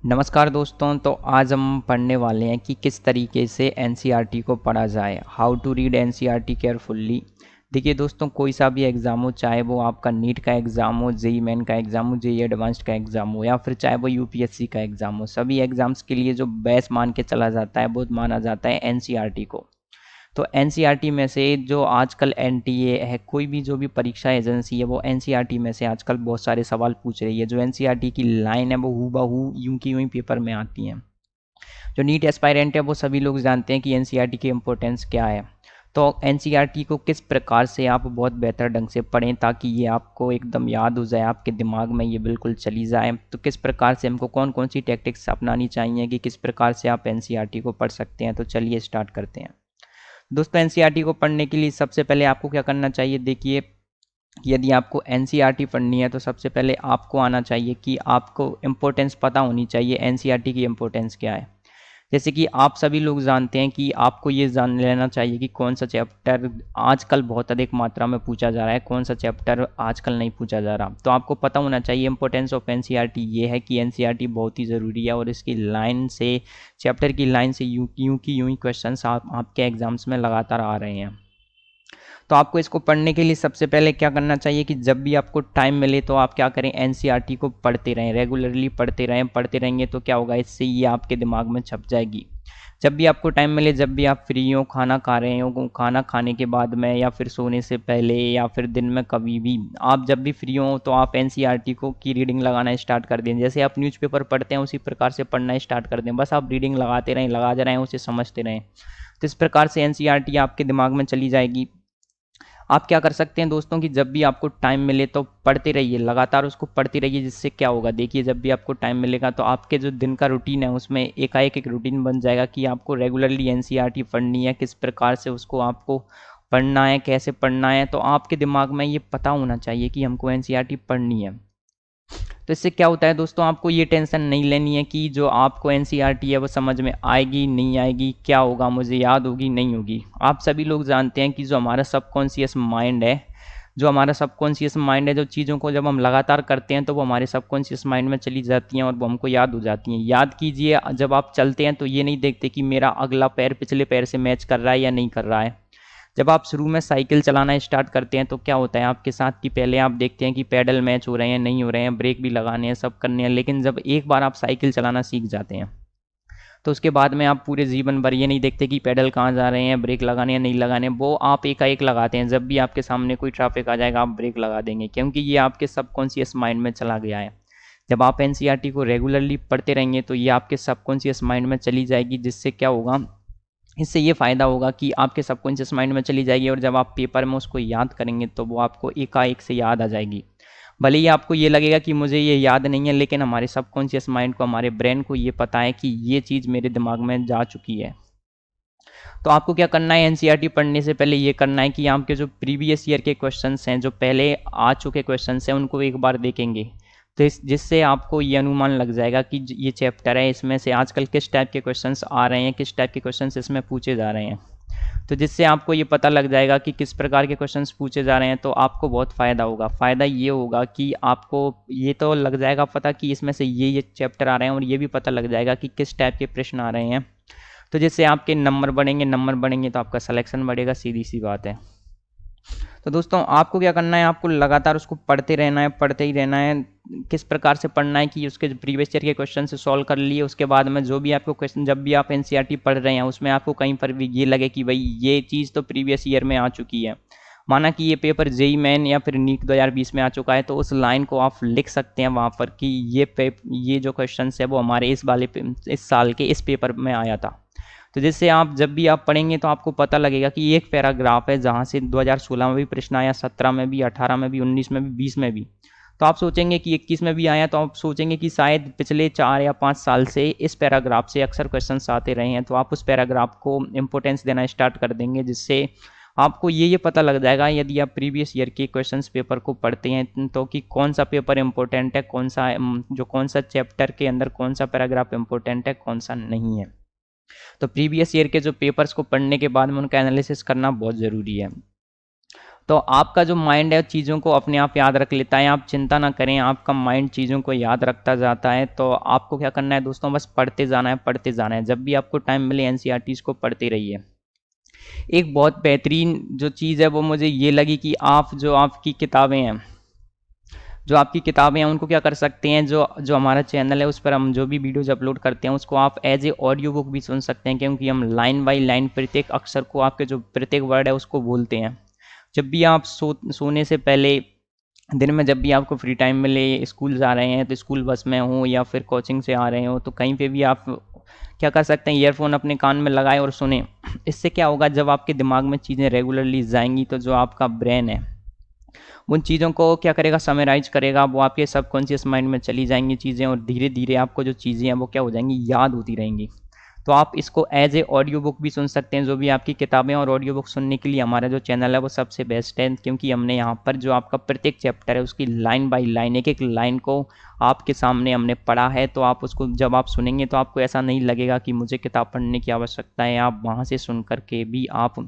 नमस्कार दोस्तों। तो आज हम पढ़ने वाले हैं कि किस तरीके से एनसीईआरटी को पढ़ा जाए। How to read NCERT carefully. देखिए दोस्तों, कोई सा भी एग्ज़ाम हो, चाहे वो आपका नीट का एग्ज़ाम हो, जेईई मेन का एग्ज़ाम हो, जेईई एडवांस्ड का एग्ज़ाम हो, या फिर चाहे वो यूपीएससी का एग्ज़ाम हो, सभी एग्ज़ाम्स के लिए जो बेस्ट मान के चला जाता है वो माना जाता है एनसीईआरटी को। तो एनसीईआरटी में से जो आजकल एनटीए है, कोई भी जो भी परीक्षा एजेंसी है, वो एनसीईआरटी में से आजकल बहुत सारे सवाल पूछ रही है। जो एनसीईआरटी की लाइन है वो हूबहू यूं की यूं पेपर में आती हैं। जो नीट एस्पायरेंट है वो सभी लोग जानते हैं कि एनसीईआरटी की इम्पोर्टेंस क्या है। तो एनसीईआरटी को किस प्रकार से आप बहुत बेहतर ढंग से पढ़ें ताकि ये आपको एकदम याद हो जाए, आपके दिमाग में ये बिल्कुल चली जाए। तो किस प्रकार से हमको कौन कौन सी टैक्टिक्स अपनानी चाहिए कि किस प्रकार से आप एनसीईआरटी को पढ़ सकते हैं। तो चलिए स्टार्ट करते हैं। दोस्तों, एनसीईआरटी को पढ़ने के लिए सबसे पहले आपको क्या करना चाहिए। देखिए, यदि आपको एनसीईआरटी पढ़नी है तो सबसे पहले आपको आना चाहिए कि आपको इम्पोर्टेंस पता होनी चाहिए एनसीईआरटी की इम्पोर्टेंस क्या है। जैसे कि आप सभी लोग जानते हैं कि आपको ये जान लेना चाहिए कि कौन सा चैप्टर आजकल बहुत अधिक मात्रा में पूछा जा रहा है, कौन सा चैप्टर आजकल नहीं पूछा जा रहा। तो आपको पता होना चाहिए इंपॉर्टेंस ऑफ एनसीईआरटी ये है कि एनसीईआरटी बहुत ही ज़रूरी है और इसकी लाइन से, चैप्टर की लाइन से यूं ही क्वेश्चंस आपके एग्जाम्स में लगातार आ रहे हैं। तो आपको इसको पढ़ने के लिए सबसे पहले क्या करना चाहिए कि जब भी आपको टाइम मिले तो आप क्या करें, एनसीईआरटी को पढ़ते रहें, रेगुलरली पढ़ते रहें। पढ़ते रहेंगे तो क्या होगा, इससे ये आपके दिमाग में छप जाएगी। जब भी आपको टाइम मिले, जब भी आप फ्री हो, खाना खा रहे हो, खाना खाने के बाद में, या फिर सोने से पहले, या फिर दिन में कभी भी, आप जब भी फ्री हो तो आप एनसीईआरटी को की रीडिंग लगाना स्टार्ट कर दें। जैसे आप न्यूज़पेपर पढ़ते हैं उसी प्रकार से पढ़ना स्टार्ट कर दें। बस आप रीडिंग लगाते रहें, लगाते रहें, उसे समझते रहें। तो इस प्रकार से एनसीईआरटी आपके दिमाग में चली जाएगी। आप क्या कर सकते हैं दोस्तों कि जब भी आपको टाइम मिले तो पढ़ते रहिए, लगातार उसको पढ़ते रहिए। जिससे क्या होगा, देखिए, जब भी आपको टाइम मिलेगा तो आपके जो दिन का रूटीन है उसमें एकाएक एक रूटीन बन जाएगा कि आपको रेगुलरली एनसीईआरटी पढ़नी है, किस प्रकार से उसको आपको पढ़ना है, कैसे पढ़ना है। तो आपके दिमाग में ये पता होना चाहिए कि हमको एनसीईआरटी पढ़नी है। तो इससे क्या होता है दोस्तों, आपको ये टेंशन नहीं लेनी है कि जो आपको एनसीईआरटी है वो समझ में आएगी नहीं आएगी, क्या होगा, मुझे याद होगी नहीं होगी। आप सभी लोग जानते हैं कि जो हमारा सबकॉन्शियस माइंड है, जो चीज़ों को जब हम लगातार करते हैं तो वो हमारे सबकॉन्शियस माइंड में चली जाती हैं और वो हमको याद हो जाती हैं। याद कीजिए, जब आप चलते हैं तो ये नहीं देखते कि मेरा अगला पैर पिछले पैर से मैच कर रहा है या नहीं कर रहा है। जब आप शुरू में साइकिल चलाना स्टार्ट करते हैं तो क्या होता है आपके साथ कि पहले आप देखते हैं कि पैडल मैच हो रहे हैं नहीं हो रहे हैं, ब्रेक भी लगाने हैं, सब करने हैं। लेकिन जब एक बार आप साइकिल चलाना सीख जाते हैं तो उसके बाद में आप पूरे जीवन भर ये नहीं देखते कि पैडल कहाँ जा रहे हैं, ब्रेक लगाने या नहीं लगाने, वो आप एकाएक लगाते हैं। जब भी आपके सामने कोई ट्रैफिक आ जाएगा आप ब्रेक लगा देंगे, क्योंकि ये आपके सबकॉन्शियस माइंड में चला गया है। जब आप एनसीईआरटी को रेगुलरली पढ़ते रहेंगे तो ये आपके सबकॉन्शियस माइंड में चली जाएगी। जिससे क्या होगा, इससे ये फ़ायदा होगा कि आपके सबकॉन्शियस माइंड में चली जाएगी और जब आप पेपर में उसको याद करेंगे तो वो आपको एकाएक से याद आ जाएगी। भले ही आपको ये लगेगा कि मुझे ये याद नहीं है, लेकिन हमारे सबकॉन्शियस माइंड को, हमारे ब्रेन को ये पता है कि ये चीज़ मेरे दिमाग में जा चुकी है। तो आपको क्या करना है, एनसीईआरटी पढ़ने से पहले ये करना है कि आपके जो प्रीवियस ईयर के क्वेश्चंस हैं, जो पहले आ चुके क्वेश्चंस हैं, उनको एक बार देखेंगे। तो जिससे आपको ये अनुमान लग जाएगा कि ये चैप्टर है, इसमें से आजकल किस टाइप के क्वेश्चंस आ रहे हैं, किस टाइप के क्वेश्चंस इसमें पूछे जा रहे हैं। तो जिससे आपको ये पता लग जाएगा कि किस प्रकार के क्वेश्चंस पूछे जा रहे हैं। तो आपको बहुत फ़ायदा होगा। फ़ायदा ये होगा कि आपको ये तो लग जाएगा पता कि इसमें से ये चैप्टर आ रहे हैं, और ये भी पता लग जाएगा कि किस टाइप के प्रश्न आ रहे हैं। तो जिससे आपके नंबर बढ़ेंगे तो आपका सिलेक्शन बढ़ेगा, सीधी सी बात है। तो दोस्तों, आपको क्या करना है, आपको लगातार उसको पढ़ते रहना है, पढ़ते ही रहना है। किस प्रकार से पढ़ना है कि उसके प्रीवियस ईयर के क्वेश्चन से सॉल्व कर लिए, उसके बाद में जो भी आपको क्वेश्चन, जब भी आप एनसीईआरटी पढ़ रहे हैं उसमें आपको कहीं पर भी ये लगे कि भाई ये चीज़ तो प्रीवियस ईयर में आ चुकी है, माना कि ये पेपर जेईई मेन या फिर नीट 2020 में आ चुका है, तो उस लाइन को आप लिख सकते हैं वहाँ पर कि ये जो क्वेश्चन है वो हमारे इस साल के इस पेपर में आया था। तो जिससे आप जब भी आप पढ़ेंगे तो आपको पता लगेगा कि एक पैराग्राफ है जहाँ से 2016 में भी प्रश्न आया, 17 में भी, 18 में भी, 19 में भी, 20 में भी। तो आप सोचेंगे कि 21 में भी आया, तो आप सोचेंगे कि शायद पिछले 4 या 5 साल से इस पैराग्राफ से अक्सर क्वेश्चन आते रहे हैं। तो आप उस पैराग्राफ को इंपॉर्टेंस देना स्टार्ट कर देंगे, जिससे आपको ये पता लग जाएगा यदि आप प्रीवियस ईयर के क्वेश्चंस पेपर को पढ़ते हैं तो कि कौन सा पेपर इंपॉर्टेंट है, कौन सा चैप्टर के अंदर कौन सा पैराग्राफ इंपॉर्टेंट है, कौन सा नहीं है। तो प्रीवियस ईयर के जो पेपर्स को पढ़ने के बाद में उनका एनालिसिस करना बहुत ज़रूरी है। तो आपका जो माइंड है चीज़ों को अपने आप याद रख लेता है, आप चिंता ना करें, आपका माइंड चीज़ों को याद रखता जाता है। तो आपको क्या करना है दोस्तों, बस पढ़ते जाना है, पढ़ते जाना है। जब भी आपको टाइम मिले एनसीईआरटीज़ को पढ़ते रहिए। एक बहुत बेहतरीन जो चीज़ है वो मुझे ये लगी कि आप जो आपकी किताबें हैं, उनको क्या कर सकते हैं, जो जो हमारा चैनल है उस पर हम जो भी वीडियोज़ अपलोड करते हैं उसको आप एज ए ऑडियो बुक भी सुन सकते हैं, क्योंकि हम लाइन बाय लाइन प्रत्येक अक्षर को, आपके जो प्रत्येक वर्ड है उसको बोलते हैं। जब भी आप सोने से पहले दिन में जब भी आपको फ्री टाइम मिले, स्कूल जा रहे हैं तो स्कूल बस में हो या फिर कोचिंग से आ रहे हो, तो कहीं पे भी आप क्या कर सकते हैं, ईयरफोन अपने कान में लगाए और सुने। इससे क्या होगा, जब आपके दिमाग में चीज़ें रेगुलरली जाएंगी तो जो आपका ब्रेन है उन चीज़ों को क्या करेगा, समराइज करेगा, वो आपके सबकॉन्शियस माइंड में चली जाएंगी चीज़ें, और धीरे धीरे आपको जो चीज़ें हैं वो क्या हो जाएंगी, याद होती रहेंगी। तो आप इसको एज ए ऑडियो बुक भी सुन सकते हैं, जो भी आपकी किताबें, और ऑडियो बुक सुनने के लिए हमारा जो चैनल है वो सबसे बेस्ट है, क्योंकि हमने यहाँ पर जो आपका प्रत्येक चैप्टर है उसकी लाइन बाय लाइन, एक एक लाइन को आपके सामने हमने पढ़ा है। तो आप उसको जब आप सुनेंगे तो आपको ऐसा नहीं लगेगा कि मुझे किताब पढ़ने की आवश्यकता है, आप वहाँ से सुन करके भी आप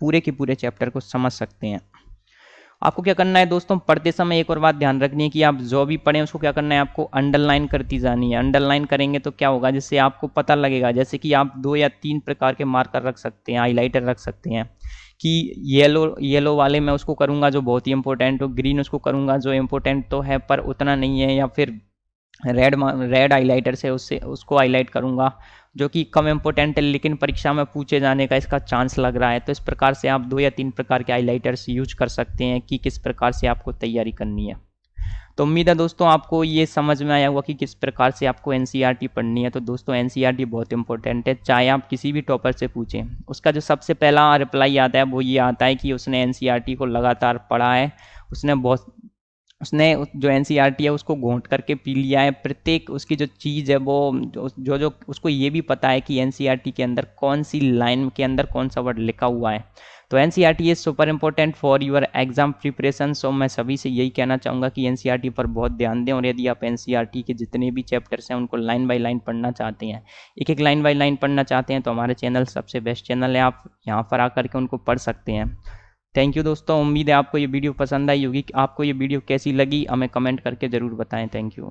पूरे के पूरे चैप्टर को समझ सकते हैं। आपको क्या करना है दोस्तों, पढ़ते समय एक और बात ध्यान रखनी है कि आप जो भी पढ़ें उसको क्या करना है, आपको अंडरलाइन करती जानी है। अंडरलाइन करेंगे तो क्या होगा, जिससे आपको पता लगेगा, जैसे कि आप 2 या 3 प्रकार के मार्कर रख सकते हैं, हाईलाइटर रख सकते हैं कि येलो वाले मैं उसको करूँगा जो बहुत ही इंपॉर्टेंट हो, ग्रीन उसको करूँगा जो इंपॉर्टेंट तो है पर उतना नहीं है, या फिर रेड हाईलाइटर से उससे उसको हाईलाइट करूँगा जो कि कम इम्पोर्टेंट है लेकिन परीक्षा में पूछे जाने का इसका चांस लग रहा है। तो इस प्रकार से आप 2 या 3 प्रकार के हाईलाइटर्स यूज कर सकते हैं कि किस प्रकार से आपको तैयारी करनी है। तो उम्मीद है दोस्तों आपको ये समझ में आया होगा कि किस प्रकार से आपको एनसीईआरटी पढ़नी है। तो दोस्तों एनसीईआरटी बहुत इंपॉर्टेंट है, चाहे आप किसी भी टॉपर से पूछें, उसका जो सबसे पहला रिप्लाई आता है वो ये आता है कि उसने एनसीईआरटी को लगातार पढ़ा है, उसने जो एनसीईआरटी है उसको घोंट करके पी लिया है, प्रत्येक उसकी जो चीज़ है वो जो उसको ये भी पता है कि एनसीईआरटी के अंदर कौन सी लाइन के अंदर कौन सा वर्ड लिखा हुआ है। तो NCERT is super important for your exam preparation. So मैं सभी से यही कहना चाहूँगा कि एनसीईआरटी पर बहुत ध्यान दें, और यदि आप एनसीईआरटी के जितने भी चैप्टर्स हैं उनको लाइन बाय लाइन पढ़ना चाहते हैं, एक एक लाइन बाय लाइन पढ़ना चाहते हैं, तो हमारे चैनल सबसे बेस्ट चैनल है, आप यहाँ पर आकर के उनको पढ़ सकते हैं। थैंक यू दोस्तों, उम्मीद है आपको ये वीडियो पसंद आई होगी। आपको ये वीडियो कैसी लगी हमें कमेंट करके ज़रूर बताएं। Thank you.